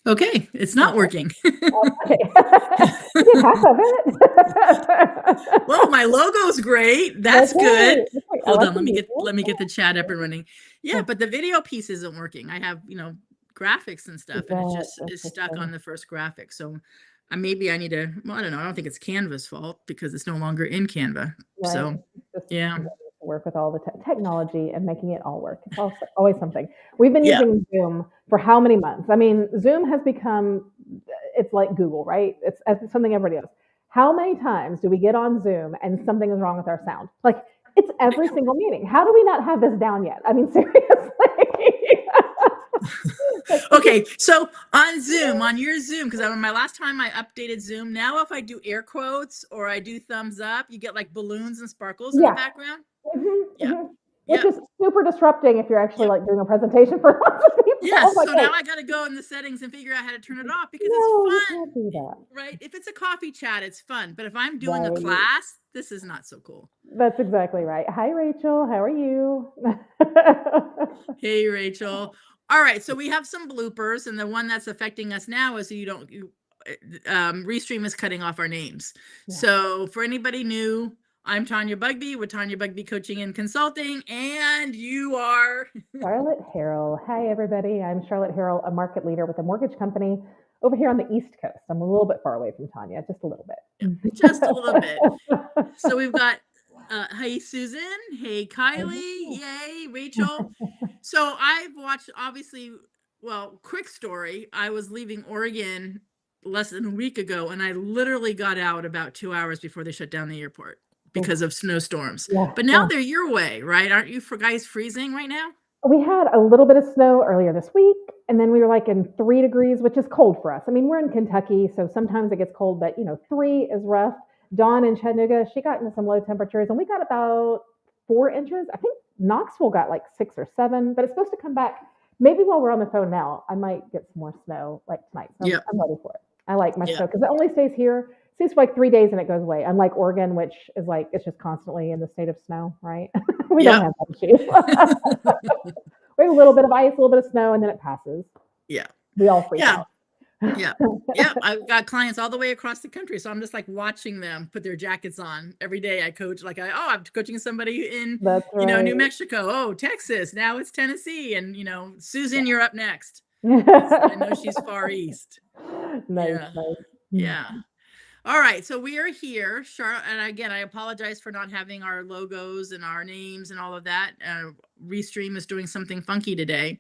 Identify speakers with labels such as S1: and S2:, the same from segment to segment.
S1: Okay, it's not working.
S2: Okay. You did half of it.
S1: Well, my logo's great. That's good.
S2: That's right. I
S1: Hold
S2: like
S1: on,
S2: the
S1: let me
S2: visual.
S1: get the chat up and running. Yeah, but the video piece isn't working. I have, graphics and stuff, and it
S2: That's
S1: just is stuck on
S2: interesting.
S1: the first graphic. So maybe I need to, well, I don't know. I don't think it's Canva's fault because it's no longer in Canva.
S2: Right.
S1: So
S2: Just
S1: yeah.
S2: work with all the technology and making it all work. It's also always something. We've been
S1: Yeah.
S2: using Zoom for how many months? I mean, Zoom has become, it's like Google, right? It's something everybody does. How many times do we get on Zoom and something is wrong with our sound? Like, it's every single meeting. How do we not have this down yet? I mean, seriously.
S1: Okay, so on your Zoom, because my last time I updated Zoom, now if I do air quotes or I do thumbs up, you get like balloons and sparkles in the
S2: Yeah.
S1: background.
S2: Mm-hmm,
S1: Yeah.
S2: mm-hmm. Which
S1: Yep.
S2: is super disrupting if you're actually
S1: Yep.
S2: like doing a presentation for lots of people.
S1: Yes.
S2: Like,
S1: So
S2: hey,
S1: now I got to go in the settings and figure out how to turn it off because it's
S2: no, you can't
S1: fun,
S2: do that.
S1: right? If it's a coffee chat, it's fun. But if I'm doing a
S2: Right.
S1: class, this is not so cool.
S2: That's exactly right. Hi, Rachel. How are you?
S1: Hey, Rachel. All right. So we have some bloopers, and the one that's affecting us now is Restream is cutting off our names.
S2: Yeah.
S1: So for anybody new, I'm Tanya Bugbee with Tanya Bugbee Coaching and Consulting, and you are
S2: Charlotte Harrill. Hi, everybody. I'm Charlotte Harrill, a market leader with a mortgage company over here on the East Coast. I'm a little bit far away from Tanya, just a little bit.
S1: just a little bit. So we've got, hey, Susan. Hey, Kylie. Yay, Rachel. So I've watched, obviously, well, quick story. I was leaving Oregon less than a week ago, and I literally got out about 2 hours before they shut down the airport because of snowstorms.
S2: Yeah,
S1: But now they're your way, right? Aren't you guys freezing right now?
S2: we had a little bit of snow earlier this week, and then we were like in 3 degrees, which is cold for us. I mean, we're in Kentucky, so sometimes it gets cold, but 3 is rough. Dawn in Chattanooga, she got into some low temperatures, and we got about 4 inches. I think Knoxville got like 6 or 7, but it's supposed to come back. Maybe while we're on the phone now, I might get some more snow like tonight. So
S1: Yep.
S2: I'm ready for it. I like my
S1: Yep.
S2: snow because it only stays for like 3 days and it goes away. Unlike Oregon, which is like it's just constantly in the state of snow, right? We don't have that issue. We have a little bit of ice, a little bit of snow, and then it passes.
S1: Yeah.
S2: We all freak out.
S1: Yeah. Yeah. I've got clients all the way across the country. So I'm just like watching them put their jackets on every day. I coach I'm coaching somebody in,
S2: That's right.
S1: New Mexico. Oh, Texas. Now it's Tennessee. And, Susan, you're up next. I know she's far east.
S2: Nice,
S1: Yeah.
S2: nice.
S1: Yeah. All right. So we are here, Charlotte. And again, I apologize for not having our logos and our names and all of that. Restream is doing something funky today.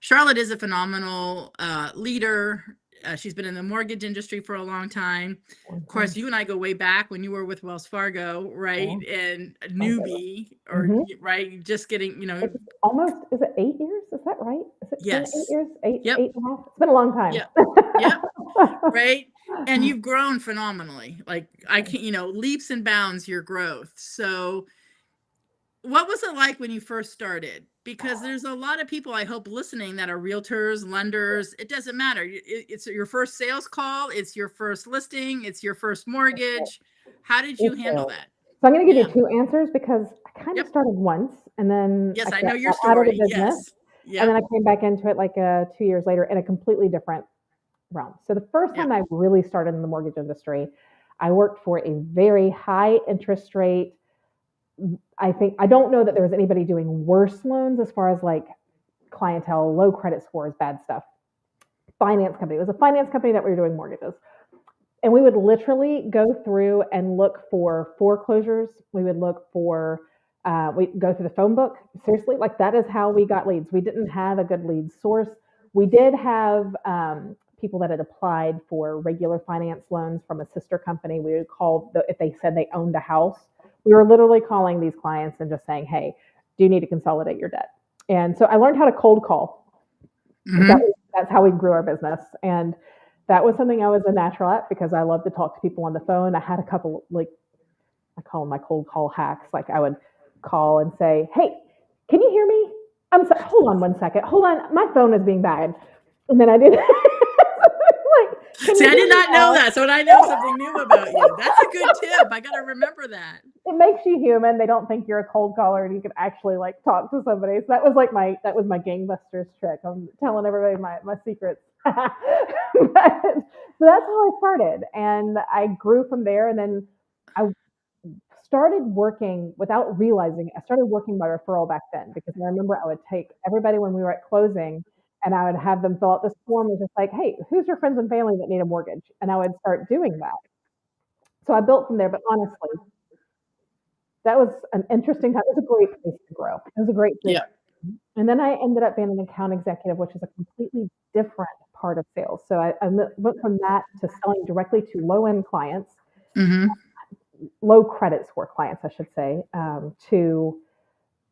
S1: Charlotte is a phenomenal leader. She's been in the mortgage industry for a long time. Of course, you and I go way back when you were with Wells Fargo, right? Yeah. And a newbie, or right, just getting,
S2: It's almost, is it 8 years? Is that right? Is it
S1: yes.
S2: been 8 years? Eight,
S1: yep.
S2: 8.5? It's been a long time.
S1: Yep. Yep. Right. And you've grown phenomenally. Like I can't, leaps and bounds your growth. So what was it like when you first started? Because there's a lot of people, I hope, listening that are realtors, lenders. It doesn't matter. It's your first sales call. It's your first listing. It's your first mortgage. How did you handle that?
S2: So I'm going to give you 2 answers because I kind of started once and then
S1: I know your story.
S2: Out of the business, and then I came back into it like 2 years later in a completely different realm. So the first time I really started in the mortgage industry, I worked for a very high interest rate. I don't know that there was anybody doing worse loans as far as like clientele, low credit scores, bad stuff. Finance company. It was a finance company that we were doing mortgages. And we would literally go through and look for foreclosures. We would look for, we'd go through the phone book. Seriously, like that is how we got leads. We didn't have a good lead source. We did have people that had applied for regular finance loans from a sister company. We would call, if they said they owned a house, we were literally calling these clients and just saying, hey, do you need to consolidate your debt? And so I learned how to cold call. That's how we grew our business. And that was something I was a natural at because I love to talk to people on the phone. I had a couple, like, I call them my cold call hacks. Like I would call and say, hey, can you hear me? I'm sorry, hold on 1 second. Hold on, my phone is being bad. And then I did.
S1: See, I did not know that. So I know something new about you. That's a good tip. I got to remember that.
S2: it makes you human. They don't think you're a cold caller and you can actually like talk to somebody. So that was like my gangbusters trick. I'm telling everybody my secrets. So that's how I started, and I grew from there. And then I started working without realizing it. I started working by referral back then because I remember I would take everybody when we were at closing and I would have them fill out this form and just like, hey, who's your friends and family that need a mortgage? And I would start doing that. So I built from there, but honestly, that was an interesting time. It was a great place to grow. It was a great place.
S1: Yeah.
S2: And then I ended up being an account executive, which is a completely different part of sales. So I went from that to selling directly to low end clients,
S1: Mm-hmm.
S2: low credit score clients, I should say, to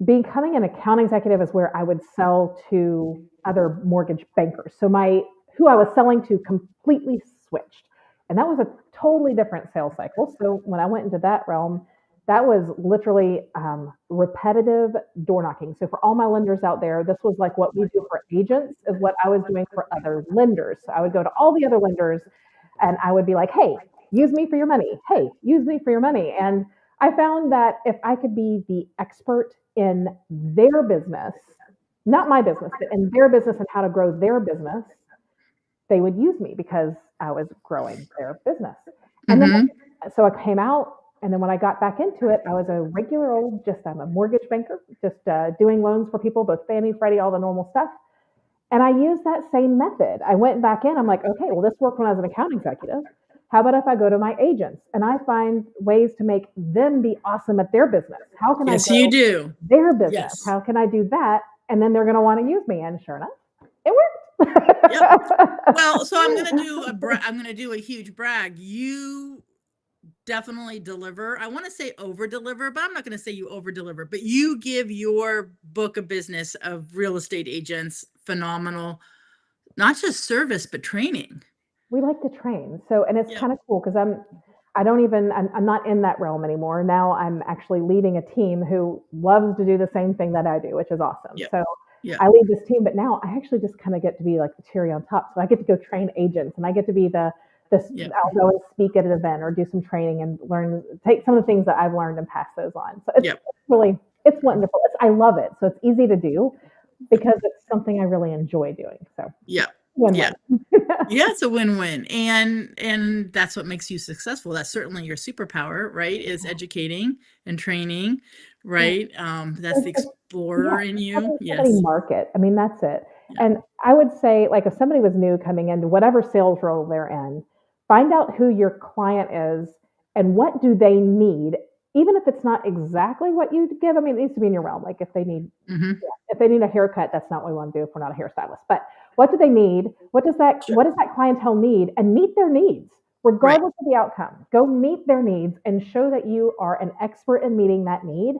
S2: becoming an account executive is where I would sell to other mortgage bankers. So my who I was selling to completely switched. And that was a totally different sales cycle. So when I went into that realm, that was literally repetitive door knocking. So for all my lenders out there, this was like what we do for agents is what I was doing for other lenders. So I would go to all the other lenders and I would be like, hey, use me for your money. Hey, use me for your money. And I found that if I could be the expert in their business, not my business, but in their business and how to grow their business, they would use me because I was growing their business. And then, so I came out, and then when I got back into it, I was a regular old, I'm a mortgage banker, just doing loans for people, both Fannie, Freddie, all the normal stuff. And I used that same method. I went back in, I'm like, okay, well, this worked when I was an account executive. How about if I go to my agents and I find ways to make them be awesome at their business? How can I
S1: Yes, you
S2: grow
S1: do.
S2: their business?
S1: Yes.
S2: How can I do that? And then they're going to want to use me. And sure enough, it worked.
S1: Yep. Well, so I'm gonna do a huge brag. You definitely deliver. I want to say over deliver, but I'm not going to say you over deliver. But you give your book of business of real estate agents phenomenal, not just service but training.
S2: We like to train. So, and it's
S1: Yep.
S2: kind of cool because I'm not in that realm anymore. Now I'm actually leading a team who loves to do the same thing that I do, which is awesome.
S1: Yep.
S2: So
S1: Yep.
S2: I lead this team, but now I actually just kind of get to be like the cherry on top. So I get to go train agents and I get to be
S1: Yep.
S2: I'll go and speak at an event or do some training and take some of the things that I've learned and pass those on. So
S1: Yep.
S2: it's wonderful. I love it. So it's easy to do because it's something I really enjoy doing. So
S1: Yeah.
S2: win-win.
S1: Yeah, it's a win-win. And that's what makes you successful. That's certainly your superpower, right? Is educating and training, right? That's the explorer in you.
S2: Somebody
S1: Yes.
S2: market. I mean, that's it.
S1: Yeah.
S2: And I would say, like, if somebody was new coming into whatever sales role they're in, find out who your client is and what do they need, even if it's not exactly what you give. I mean, it needs to be in your realm. Like if they need
S1: Mm-hmm.
S2: if they need a haircut, that's not what we want to do if we're not a hairstylist. But what do they need? What does that clientele need? And meet their needs, regardless of the outcome. Go meet their needs and show that you are an expert in meeting that need.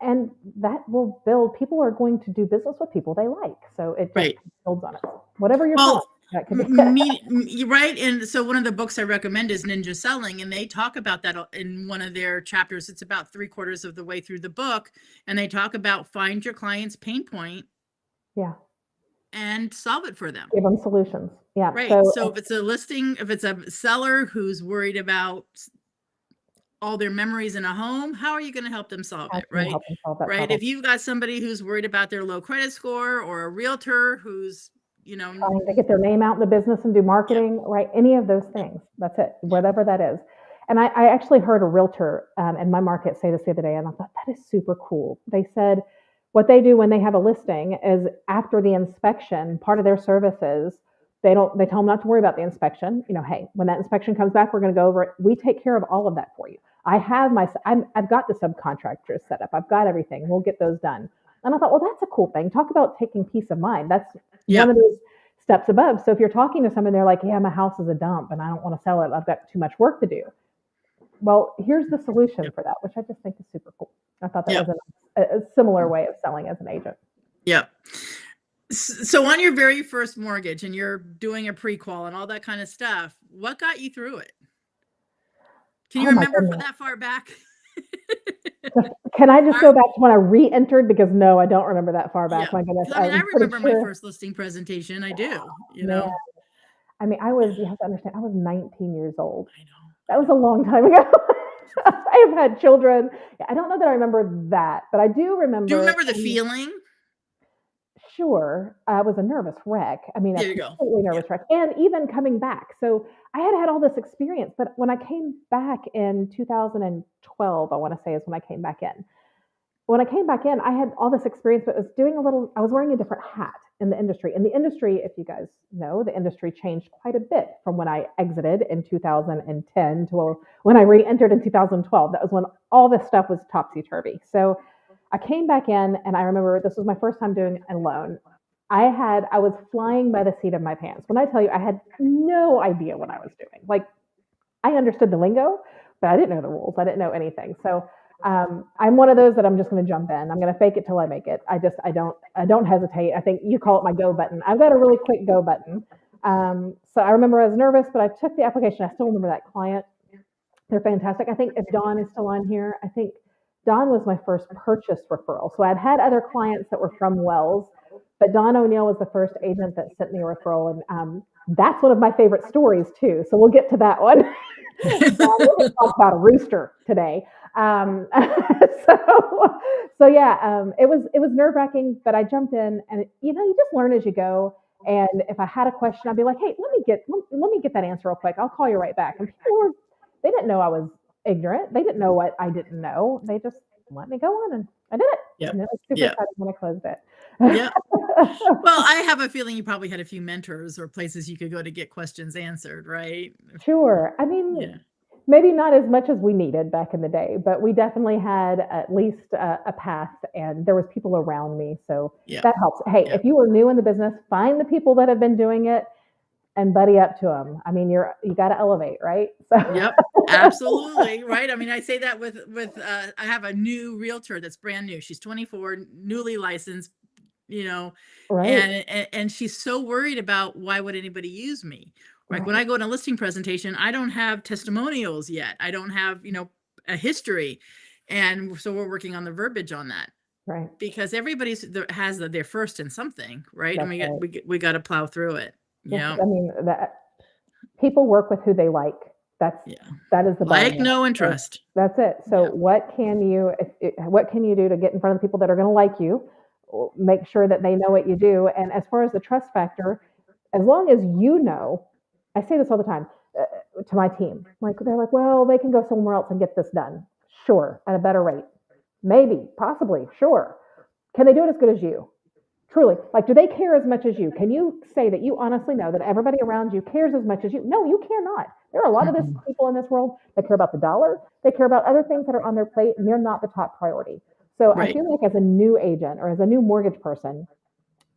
S2: And that will build. People are going to do business with people they like. So it just builds on it. Whatever you're selling, that could be.
S1: Right. And so one of the books I recommend is Ninja Selling, and they talk about that in one of their chapters. It's about 3/4 of the way through the book, and they talk about find your client's pain point.
S2: Yeah.
S1: And solve it for them.
S2: Give them solutions. Yeah.
S1: Right. So if it's a seller who's worried about all their memories in a home, how are you going to help them solve it? Right. Right. If you've got somebody who's worried about their low credit score, or a realtor who's,
S2: trying to get their name out in the business and do marketing, right? Any of those things. That's it, whatever that is. And I actually heard a realtor in my market say this the other day, and I thought that is super cool. They said what they do when they have a listing is after the inspection, part of their services, they tell them not to worry about the inspection. Hey, when that inspection comes back, we're going to go over it. We take care of all of that for you. I've got the subcontractors set up. I've got everything. We'll get those done. And I thought, well, that's a cool thing. Talk about taking peace of mind. That's one of those steps above. So if you're talking to someone, they're like, yeah, my house is a dump and I don't want to sell it. I've got too much work to do. Well, here's the solution for that, which I just think is super cool. I thought that was a similar way of selling as an agent.
S1: Yep. So on your very first mortgage, and you're doing a pre-qual and all that kind of stuff, what got you through it? Can you remember that far back?
S2: Can I just go back to when I re-entered? Because no, I don't remember that far back. My goodness.
S1: I remember my first listing presentation. I do,
S2: I mean, you have to understand, I was 19 years old. I know. That was a long time ago. I have had children. I don't know that I remember that, but I do
S1: Do you
S2: remember.
S1: remember the feeling?
S2: Sure, I was a nervous wreck. I mean, a
S1: There you go.
S2: completely
S1: Yeah.
S2: nervous wreck, and even coming back. So I had had all this experience, but when I came back in 2012, I want to say is when I came back in. When I came back in, I had all this experience, but I was wearing a different hat in the industry. And the industry, if you guys know, the industry changed quite a bit from when I exited in 2010 to when I re-entered in 2012. That was when all this stuff was topsy-turvy. So I came back in and I remember this was my first time doing a loan. I was flying by the seat of my pants. When I tell you I had no idea what I was doing. Like I understood the lingo, but I didn't know the rules. I didn't know anything. So I'm one of those that I'm just going to jump in. I'm going to fake it till I make it. I don't hesitate. I think you call it my go button. I've got a really quick go button. So I remember I was nervous, but I took the application. I still remember that client. They're fantastic. I think if Dawn is still on here, I think Dawn was my first purchase referral. So I'd had other clients that were from Wells, but Dawn O'Neill was the first agent that sent me a referral. And that's one of my favorite stories too. So we'll get to that one. We're going to talk about a rooster today. Um, so, so yeah, it was nerve wracking, but I jumped in, and you just learn as you go. And if I had a question, I'd be like, "Hey, let me get that answer real quick. I'll call you right back." And they didn't know I was ignorant. They didn't know what I didn't know. They just let me go on, and I did it.
S1: Yep.
S2: And it was super
S1: Yep.
S2: exciting when I closed it.
S1: Yep. Well, I have a feeling you probably had a few mentors or places you could go to get questions answered, right?
S2: Sure. I mean,
S1: Yeah.
S2: maybe not as much as we needed back in the day, but we definitely had at least a path, and there was people around me, so
S1: Yeah.
S2: that helps. Hey,
S1: Yeah.
S2: if you are new in the business, find the people that have been doing it and buddy up to them. I mean, you got to elevate, right? So
S1: Yep. Absolutely. Right. I mean, I say that with I have a new realtor that's brand new. She's 24, newly licensed, you know,
S2: right,
S1: and she's so worried about why would anybody use me? Like when
S2: right,
S1: I go in a listing presentation, I don't have testimonials yet. I don't have, a history. And so we're working on the verbiage on that
S2: right.
S1: because has their first in something, right? And
S2: That's right.
S1: we got to plow through it.
S2: Just,
S1: Yeah.
S2: I mean, that people work with who they like. That's
S1: Yeah.
S2: that is the bottom
S1: Like,
S2: line.
S1: know, and
S2: So
S1: trust.
S2: that's it. So
S1: Yeah.
S2: what can you do to get in front of the people that are going to like you? Make sure that they know what you do. And as far as the trust factor, as long as you know, I say this all the time to my team. Like they're like, well, they can go somewhere else and get this done. Sure, at a better rate. Maybe, possibly, sure. Can they do it as good as you? Truly, like, do they care as much as you? Can you say that you honestly know that everybody around you cares as much as you? No, you cannot. There are a lot of
S1: Mhm.
S2: people in this world that care about the dollar. They care about other things that are on their plate, and they're not the top priority. So I
S1: Right.
S2: feel like as a new agent or as a new mortgage person,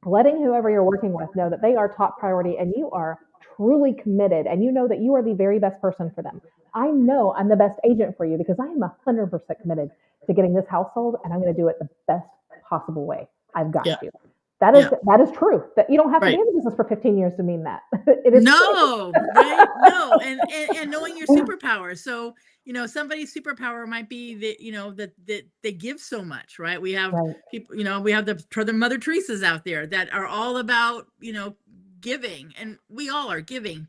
S2: letting whoever you're working with know that they are top priority and you are truly committed and you know that you are the very best person for them. I know I'm the best agent for you because I am 100% committed to getting this household and I'm going to do it the best possible way. I've got
S1: Yeah.
S2: you.
S1: Yeah.
S2: That is true. That you don't have to be
S1: Right.
S2: in the business for 15 years to mean that. It is true.
S1: No, right? No, and knowing your superpower. So, somebody's superpower might be that, that they give so much, right? We have
S2: Right.
S1: people, we have the Mother Teresa's out there that are all about, giving, and we all are giving,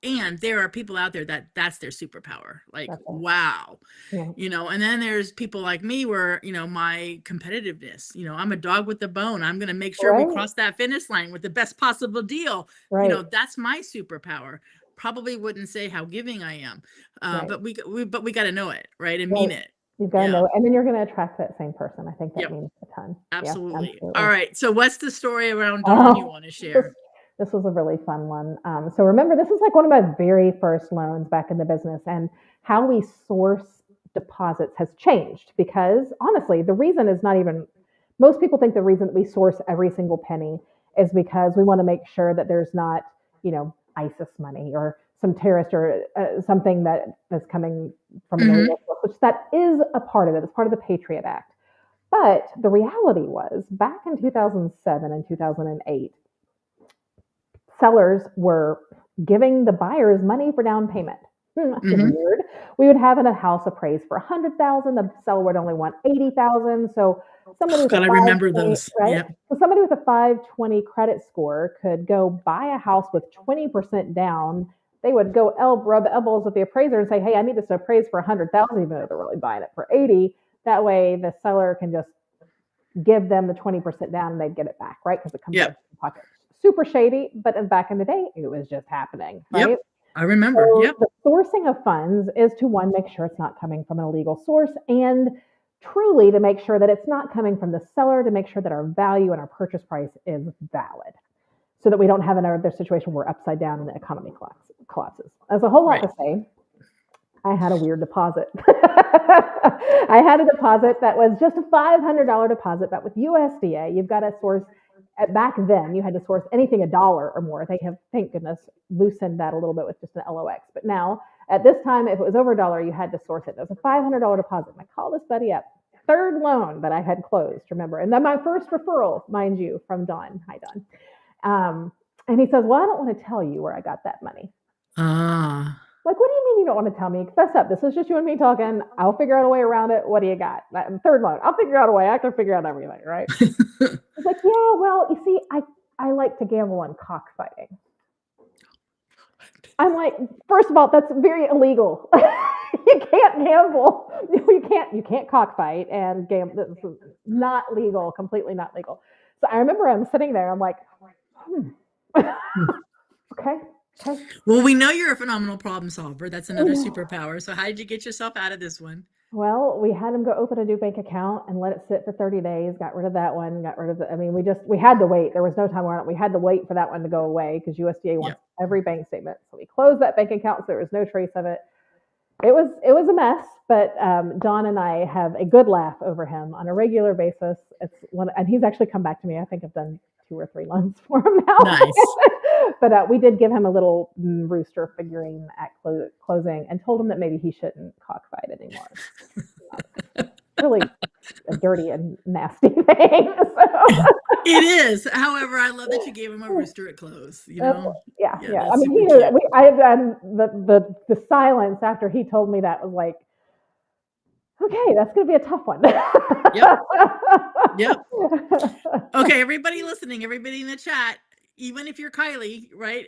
S1: and there are people out there that's their superpower. Like,
S2: That's it.
S1: wow.
S2: Yeah.
S1: And then there's people like me where, my competitiveness, I'm a dog with the bone. I'm going to make sure we
S2: Right.
S1: cross that finish line with the best possible deal.
S2: Right.
S1: That's my superpower. Probably wouldn't say how giving I am.
S2: Right.
S1: But we got to know it, right? And
S2: Right.
S1: mean it.
S2: You've got to
S1: Yeah.
S2: know, and then you're going to attract that same person. I think that
S1: Yep.
S2: means a ton. Yeah,
S1: Absolutely. All
S2: absolutely.
S1: right. So what's the story around Dawn you
S2: Oh,
S1: want to
S2: this
S1: share?
S2: this was a really fun one. So remember, this is like one of my very first loans back in the business, and how we source deposits has changed because honestly, the reason is not even. Most people think the reason that we source every single penny is because we want to make sure that there's not, ISIS money or some terrorist or something that's coming from an
S1: Mm-hmm.
S2: illegal source, which that is a part of it. It's part of the Patriot Act. But the reality was back in 2007 and 2008, sellers were giving the buyers money for down payment.
S1: Mm-hmm.
S2: Weird. We would have a house appraised for 100,000. The seller would only want 80,000. So somebody
S1: Oh,
S2: with a
S1: God, I remember
S2: 520,
S1: those.
S2: right?
S1: Yep.
S2: So somebody with a 520 credit score could go buy a house with 20% down they would go rub elbows with the appraiser and say, hey, I need this appraised for 100,000, even though they're really buying it for 80. That way the seller can just give them the 20% down and they'd get it back, right? Because it comes out of the pocket. Super shady, but back in the day, it was just happening, right?
S1: Yep. I remember.
S2: So the sourcing of funds is to, one, make sure it's not coming from an illegal source, and truly to make sure that it's not coming from the seller, to make sure that our value and our purchase price is valid, so that we don't have another situation where we're upside down and the economy collapses. There's a whole lot to say. I had a weird deposit. I had a deposit that was just a $500 deposit, but with USDA, you've got to source. Back then, you had to source anything $1 or more. They have, thank goodness, loosened that a little bit with just an LOX. But now, at this time, if it was over $1, you had to source it. It was a $500 deposit. And I called this buddy up. Third loan that I had closed, remember. And then my first referral, mind you, from Don. Hi, Don. And he says, well, I don't want to tell you where I got that money. Like, what do you mean you don't want to tell me? Fess up. This is just you and me talking. I'll figure out a way around it. What do you got? Third loan. I'll figure out a way. I can figure out everything, right? It's like, yeah, well, you see, I like to gamble on cockfighting. I'm like, first of all, that's very illegal. You can't gamble. You can't cockfight and gamble. This is not legal, completely not legal. So I remember I'm sitting there. I'm like, okay.
S1: Well, we know you're a phenomenal problem solver. That's another superpower. So how did you get yourself out of this one?
S2: Well, we had him go open a new bank account and let it sit for 30 days, got rid of that one, got rid of the, I mean, we had to wait. There was no time around it. We had to wait for that one to go away because USDA wants every bank statement. So we closed that bank account so there was no trace of it. It was a mess, but Don and I have a good laugh over him on a regular basis. And he's actually come back to me. I think I've done 2 or 3 loans for him now.
S1: Nice.
S2: But we did give him a little rooster figurine at closing and told him that maybe he shouldn't cockfight anymore. Really a dirty and nasty thing. So.
S1: It is. However, I love that you gave him a rooster at close. You know.
S2: Yeah. I mean, he knew that. I had done the silence after he told me that was like, okay, that's going to be a tough one.
S1: Yep. Okay, everybody listening, everybody in the chat, even if you're Kylie, right?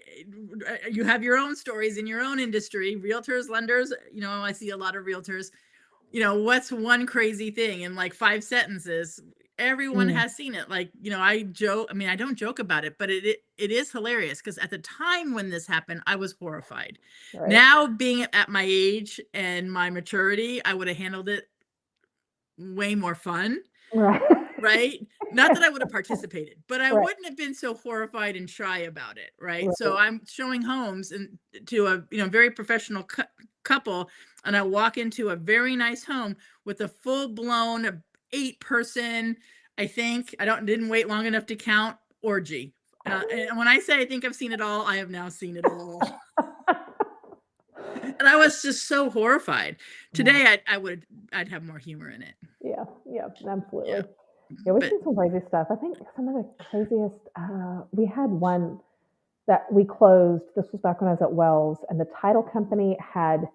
S1: You have your own stories in your own industry, realtors, lenders, you know, I see a lot of realtors, you know, what's one crazy thing in like 5 sentences? Everyone has seen it. Like, you know, I don't joke about it, but it is hilarious because at the time when this happened, I was horrified. Right. Now, being at my age and my maturity, I would have handled it way more fun. Right. Not that I would have participated, but I wouldn't have been so horrified and shy about it. Right. So I'm showing homes and to a very professional couple, and I walk into a very nice home with a full-blown 8-person, I think, didn't wait long enough to count, orgy. And when I say I think I've seen it all, I have now seen it all. And I was just so horrified. Today, I'd have more humor in it.
S2: Yeah, absolutely. Yeah, we've seen some crazy stuff. I think some of the craziest, we had one that we closed. This was back when I was at Wells, and the title company had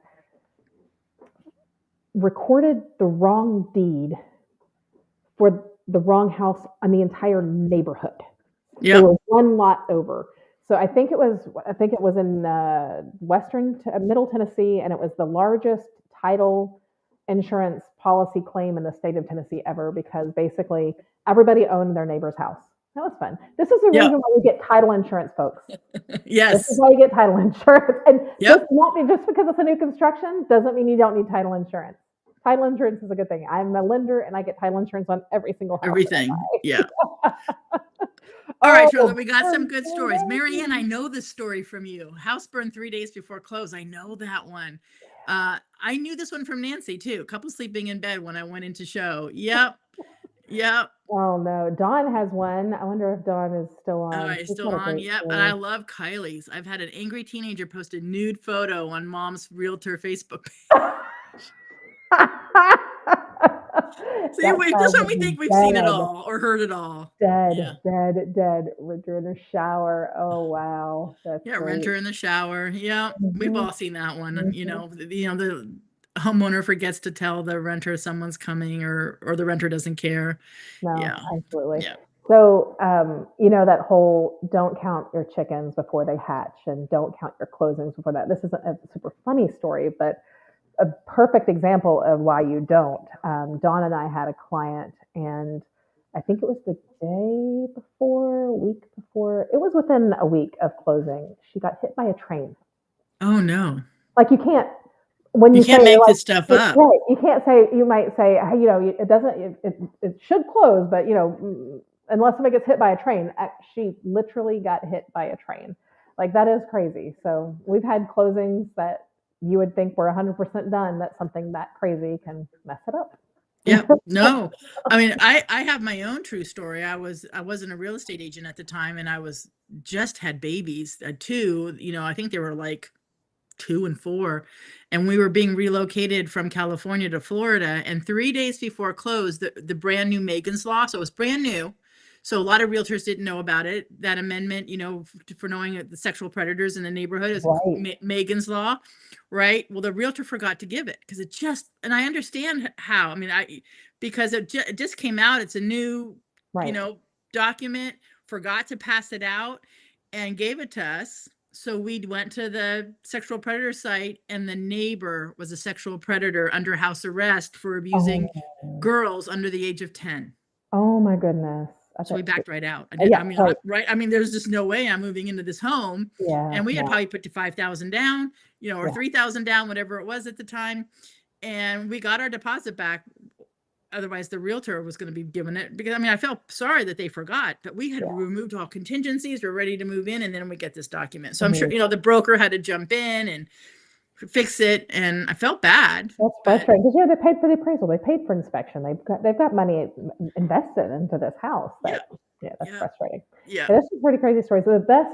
S2: recorded the wrong deed for the wrong house on the entire neighborhood. Yeah, they were one lot over. So I think it was in Middle Tennessee, and it was the largest title insurance policy claim in the state of Tennessee ever, because basically everybody owned their neighbor's house. That was fun. This is the reason why you get title insurance, folks.
S1: Yes.
S2: This is why you get title insurance. And just because it's a new construction doesn't mean you don't need title insurance. Title insurance is a good thing. I'm a lender and I get title insurance on every single house.
S1: Everything. Yeah. All right, Charlotte, we got some good stories. Marianne, I know this story from you. House burned 3 days before close. I know that one. I knew this one from Nancy too. Couple sleeping in bed when I went into show. Yep.
S2: Oh no, Dawn has one. I wonder if Dawn is still on.
S1: Oh, he's still on. Yep. And I love Kylie's. I've had an angry teenager post a nude photo on Mom's Realtor Facebook page. See, this one we think we've seen it all or heard it all.
S2: Dead. Renter in the shower. Oh wow, that's great.
S1: Renter in the shower. Yeah, we've all seen that one. The homeowner forgets to tell the renter someone's coming, or the renter doesn't care.
S2: No, absolutely. Yeah. So, that whole don't count your chickens before they hatch and don't count your closings before that. This is a super funny story, but a perfect example of why you don't. Dawn and I had a client, and I think it was the day before, week before, it was within a week of closing. She got hit by a train.
S1: Oh no.
S2: Like you can't, when
S1: You
S2: you say
S1: can't make
S2: like,
S1: this stuff
S2: it's
S1: up.
S2: right, you can't say, you might say, hey, it doesn't, it should close, but unless somebody gets hit by a train, she literally got hit by a train. Like that is crazy. So we've had closings that you would think were 100% done, that something that crazy can mess it up.
S1: Yeah. No. I mean, I have my own true story. I wasn't a real estate agent at the time, and I was just had babies, two, I think they were like 2 and 4, and we were being relocated from California to Florida, and 3 days before close, the brand new Megan's Law, so it was brand new. So a lot of realtors didn't know about it. That amendment, for knowing the sexual predators in the neighborhood is
S2: Right.
S1: Megan's Law, right? Well, the realtor forgot to give it because and I understand how. I mean, because it just came out. It's a new,
S2: Right.
S1: document. Forgot to pass it out and gave it to us. So we went to the sexual predator site, and the neighbor was a sexual predator under house arrest for abusing
S2: Oh,
S1: girls under the age of 10.
S2: oh my goodness.
S1: So we backed right out.
S2: Yeah, right.
S1: Right. I mean, there's just no way I'm moving into this home.
S2: Yeah,
S1: And we had
S2: no,
S1: probably put to 5,000 down, or
S2: yeah.
S1: 3,000 down, whatever it was at the time. And we got our deposit back. Otherwise, the realtor was going to be given it, because I felt sorry that they forgot, but we had
S2: Yeah.
S1: removed all contingencies. We're ready to move in, and then we get this document. So I'm sure,
S2: Mhm.
S1: the broker had to jump in and fix it, and I felt bad,
S2: That's
S1: but
S2: frustrating because they paid for the appraisal, they paid for inspection, they've got money invested into this house.
S1: yeah,
S2: That's
S1: yeah,
S2: frustrating.
S1: yeah,
S2: Yeah, that's a pretty crazy story. So the best,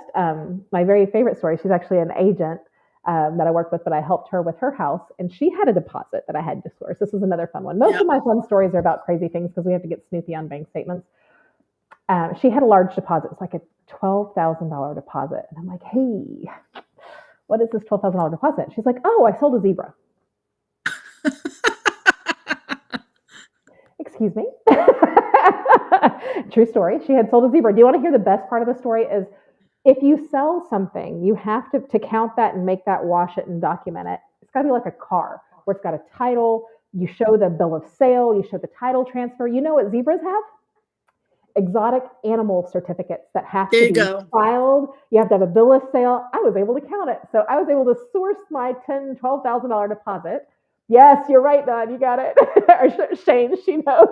S2: my very favorite story. She's actually an agent that I worked with, but I helped her with her house, and she had a deposit that I had to source. This is another fun one. Most
S1: yeah.
S2: of my fun stories are about crazy things because we have to get snoopy on bank statements. She had a large deposit. It's like a $12,000 deposit, and I'm like, hey, what is this $12,000 deposit? She's like, oh, I sold a zebra. Excuse me. True story. She had sold a zebra. Do you want to hear the best part of the story? Is if you sell something, you have to count that and make that, wash it and document it. It's got to be like a car where it's got a title. You show the bill of sale. You show the title transfer. You know what zebras have? Exotic animal certificates that have
S1: There
S2: to
S1: you
S2: be
S1: go.
S2: filed. You have to have a bill of sale. I was able to count it. So I was able to source my $12,000 deposit. Yes, you're right, Don. You got it. Or Shane, she knows.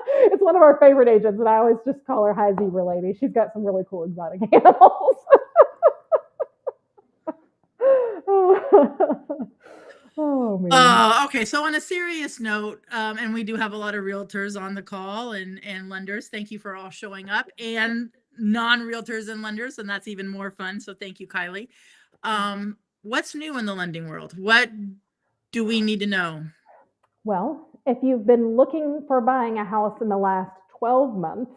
S2: It's one of our favorite agents, and I always just call her Hi Zebra Lady. She's got some really cool exotic animals. Oh man.
S1: Okay. So on a serious note, and we do have a lot of realtors on the call, and lenders. Thank you for all showing up, and non-realtors and lenders, and that's even more fun. So thank you, Kylie. What's new in the lending world? What do we need to know?
S2: Well, if you've been looking for buying a house in the last 12 months,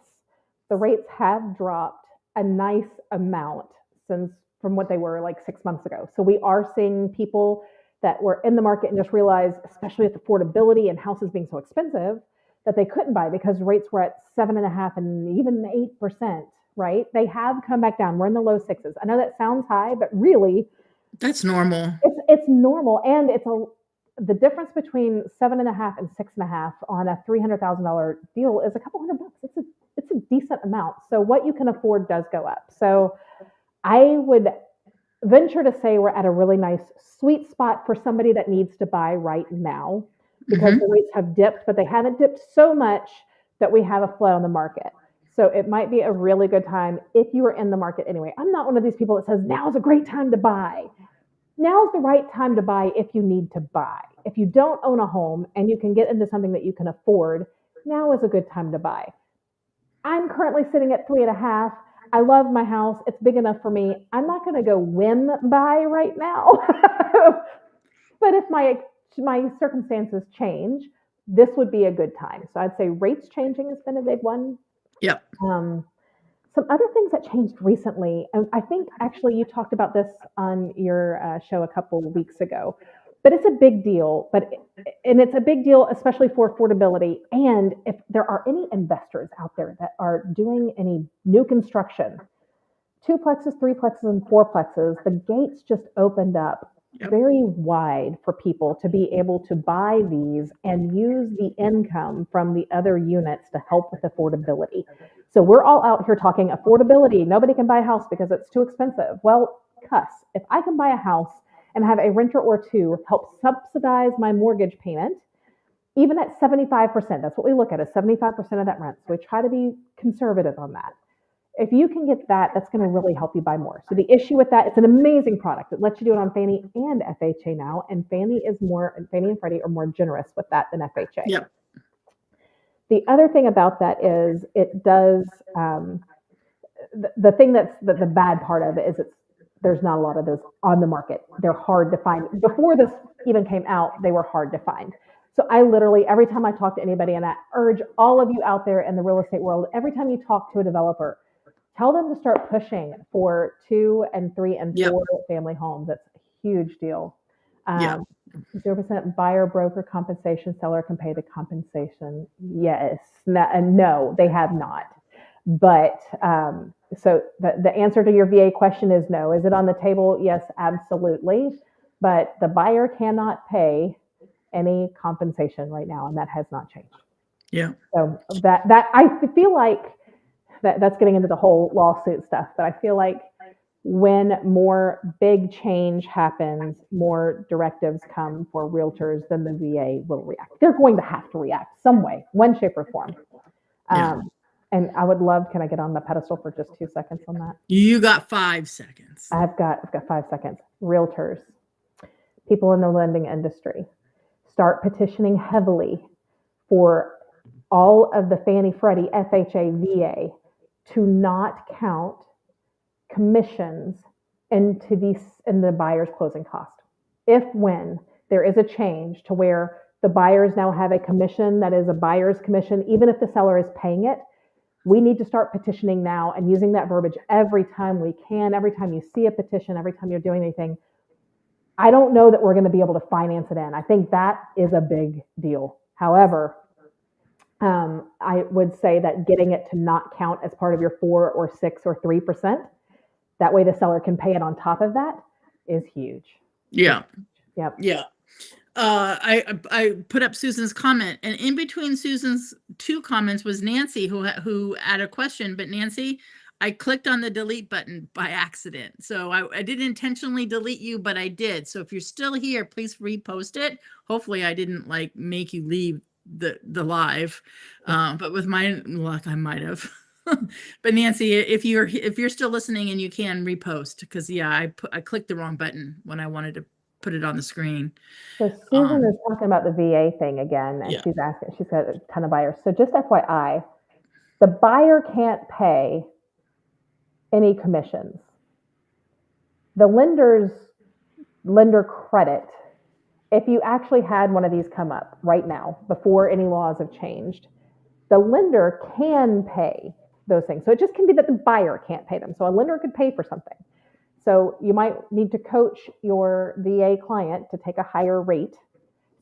S2: the rates have dropped a nice amount since from what they were like 6 months ago. So we are seeing people that were in the market and just realized, especially with affordability and houses being so expensive, that they couldn't buy because rates were at 7.5% and even 8%, right? They have come back down. We're in the low sixes. I know that sounds high, but really
S1: That's normal.
S2: it's normal, and the difference between 7.5 and 6.5 on a $300,000 deal is a couple $100. It's a decent amount. So what you can afford does go up. So I would venture to say we're at a really nice sweet spot for somebody that needs to buy right now because
S1: Mm-hmm.
S2: the rates have dipped, but they haven't dipped so much that we have a flood on the market. So it might be a really good time if you are in the market anyway. I'm not one of these people that says now is a great time to buy. Now's the right time to buy if you need to buy. If you don't own a home and you can get into something that you can afford, now is a good time to buy. I'm currently sitting at 3.5. I love my house. It's big enough for me. I'm not going to go whim buy right now. But if my circumstances change, this would be a good time. So I'd say rates changing has been a big one.
S1: Yep.
S2: Some other things that changed recently, and I think actually you talked about this on your show a couple of weeks ago, but it's a big deal. And it's a big deal, especially for affordability. And if there are any investors out there that are doing any new construction, two-plexes, three-plexes, and four-plexes, the gates just opened up very wide for people to be able to buy these and use the income from the other units to help with affordability. So we're all out here talking affordability. Nobody can buy a house because it's too expensive. Well, cuss. If I can buy a house and have a renter or two help subsidize my mortgage payment, even at 75%, that's what we look at, is 75% of that rent. So we try to be conservative on that. If you can get that, that's going to really help you buy more. So the issue with that, it's an amazing product. It lets you do it on Fannie and FHA now, and Fannie and Freddie are more generous with that than FHA.
S1: Yep.
S2: The other thing about that is it does, the thing that's the bad part of it is there's not a lot of those on the market. They're hard to find. Before this even came out, they were hard to find. So I literally, every time I talk to anybody, and I urge all of you out there in the real estate world, every time you talk to a developer, tell them to start pushing for 2 and 3 and 4 family homes. That's a huge deal. 0% buyer broker compensation, seller can pay the compensation. Yes. No, they have not. But so the answer to your VA question is no. Is it on the table? Yes, absolutely. But the buyer cannot pay any compensation right now, and that has not changed.
S1: Yeah.
S2: So that I feel like that's getting into the whole lawsuit stuff, but I feel like when more big change happens, more directives come for realtors, then the VA will react. They're going to have to react some way, one shape or form. And I would love, can I get on the pedestal for just 2 seconds on that?
S1: You got 5 seconds.
S2: I've got 5 seconds. Realtors, people in the lending industry, start petitioning heavily for all of the Fannie, Freddie, FHA, VA to not count commissions in the buyer's closing cost. When there is a change to where the buyers now have a commission that is a buyer's commission, even if the seller is paying it, we need to start petitioning now and using that verbiage every time we can, every time you see a petition, every time you're doing anything. I don't know that we're going to be able to finance it in. I think that is a big deal. However, I would say that getting it to not count as part of your 4 or 6 or 3%, that way the seller can pay it on top of that, is huge.
S1: Yeah.
S2: Yep.
S1: Yeah. I put up Susan's comment, and in between Susan's 2 comments was Nancy who had a question. But Nancy, I clicked on the delete button by accident. So I didn't intentionally delete you, but I did. So if you're still here, please repost it. Hopefully I didn't like make you leave the live. But with my luck, I might have. But Nancy, if you're still listening and you can repost, because I clicked the wrong button when I wanted to put it on the screen.
S2: So Susan is talking about the VA thing again, and she's asking, she's got a ton of buyers. So just FYI, the buyer can't pay any commissions. The lender credit, if you actually had one of these come up right now, before any laws have changed, the lender can pay those things. So it just can be that the buyer can't pay them. So a lender could pay for something. So you might need to coach your VA client to take a higher rate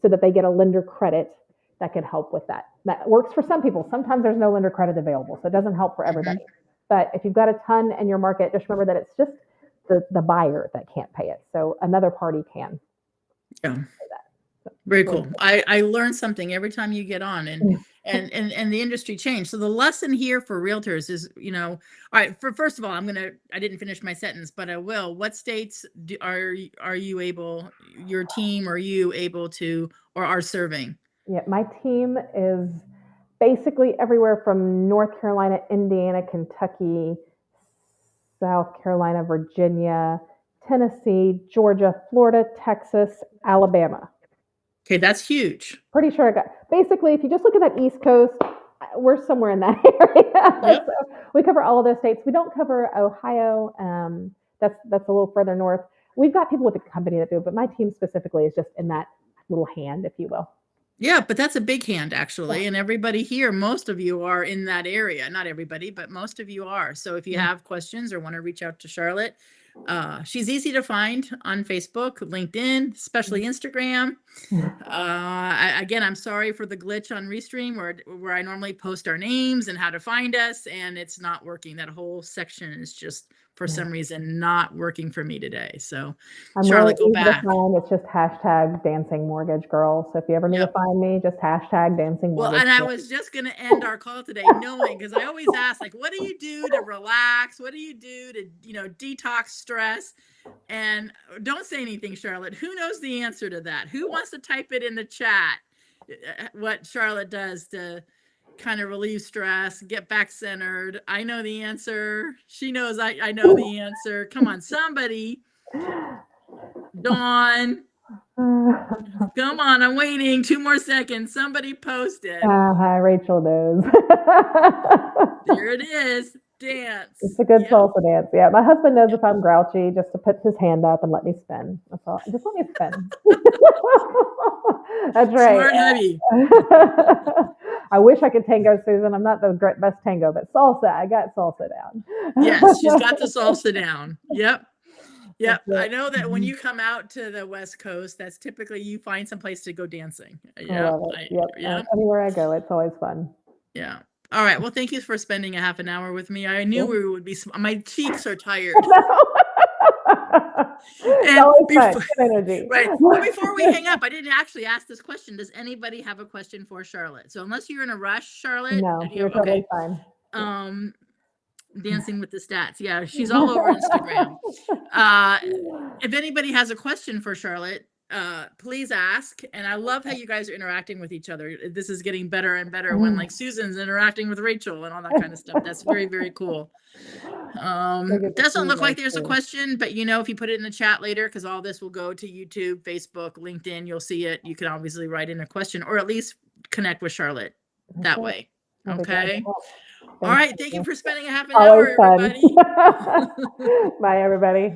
S2: so that they get a lender credit that could help with that. That works for some people. Sometimes there's no lender credit available, so it doesn't help for everybody. But if you've got a ton in your market, just remember that it's just the buyer that can't pay it. So another party can.
S1: Yeah. Very cool. I learned something every time you get on, and the industry changed. So the lesson here for realtors is, all right, first of all, I didn't finish my sentence, but I will. What states are you able, your team, are you able to, or are serving?
S2: Yeah, my team is basically everywhere from North Carolina, Indiana, Kentucky, South Carolina, Virginia, Tennessee, Georgia, Florida, Texas, Alabama.
S1: Okay, that's huge.
S2: Pretty sure I got, basically, if you just look at that East Coast, we're somewhere in that area.
S1: Yep.
S2: So we cover all of those states. We don't cover Ohio. That's a little further north. We've got people with the company that do it, but my team specifically is just in that little hand, if you will.
S1: Yeah, but that's a big hand, actually. Yeah. And everybody here, most of you are in that area. Not everybody, but most of you are. So if you have questions or want to reach out to Charlotte, She's easy to find on Facebook, LinkedIn, especially Instagram. Again, I'm sorry for the glitch on Restream where I normally post our names and how to find us, and it's not working. That whole section is just for some reason not working for me today. So
S2: I'm
S1: Charlotte,
S2: really
S1: go
S2: easy to
S1: back.
S2: find. It's just hashtag dancing mortgage girl. So if you ever need to find me, just hashtag dancing
S1: Well,
S2: mortgage
S1: and I
S2: girl.
S1: was just going to end our call today knowing, because I always ask, like, what do you do to relax? What do you do to, detox stress? And don't say anything, Charlotte. Who knows the answer to that? Who wants to type it in the chat? What Charlotte does to kind of relieve stress, get back centered. I know the answer. She knows I know the answer. Come on, somebody. Dawn. Come on, I'm waiting. 2 more seconds. Somebody post it.
S2: Hi, Rachel knows.
S1: There it is. Dance.
S2: It's a good salsa dance. Yeah, my husband knows if I'm grouchy, just to put his hand up and let me spin. That's all. Just let me spin. That's right.
S1: Smart hubby.
S2: I wish I could tango, Susan. I'm not the best tango, but salsa, I got salsa down.
S1: Yes, she's got the salsa down. Yep. Yep. I know that when you come out to the West Coast, that's typically you find some place to go dancing.
S2: Yep. Yep. Anywhere I go, it's always fun.
S1: Yeah. All right. Well, thank you for spending a half an hour with me. I knew we would be. My cheeks are tired. And before, right. Well, before we hang up, I didn't actually ask this question. Does anybody have a question for Charlotte? So unless you're in a rush, Charlotte,
S2: no, you're totally fine.
S1: Dancing with the Stats. Yeah, she's all over Instagram. If anybody has a question for Charlotte, please ask. And I love how you guys are interacting with each other. This is getting better and better when like Susan's interacting with Rachel and all that kind of stuff. That's very, very cool. Doesn't look like there's a question, but if you put it in the chat later, because all this will go to YouTube, Facebook, LinkedIn, you'll see it. You can obviously write in a question or at least connect with Charlotte that way. Okay. All right. Thank you for spending a half an hour, everybody.
S2: Bye, everybody.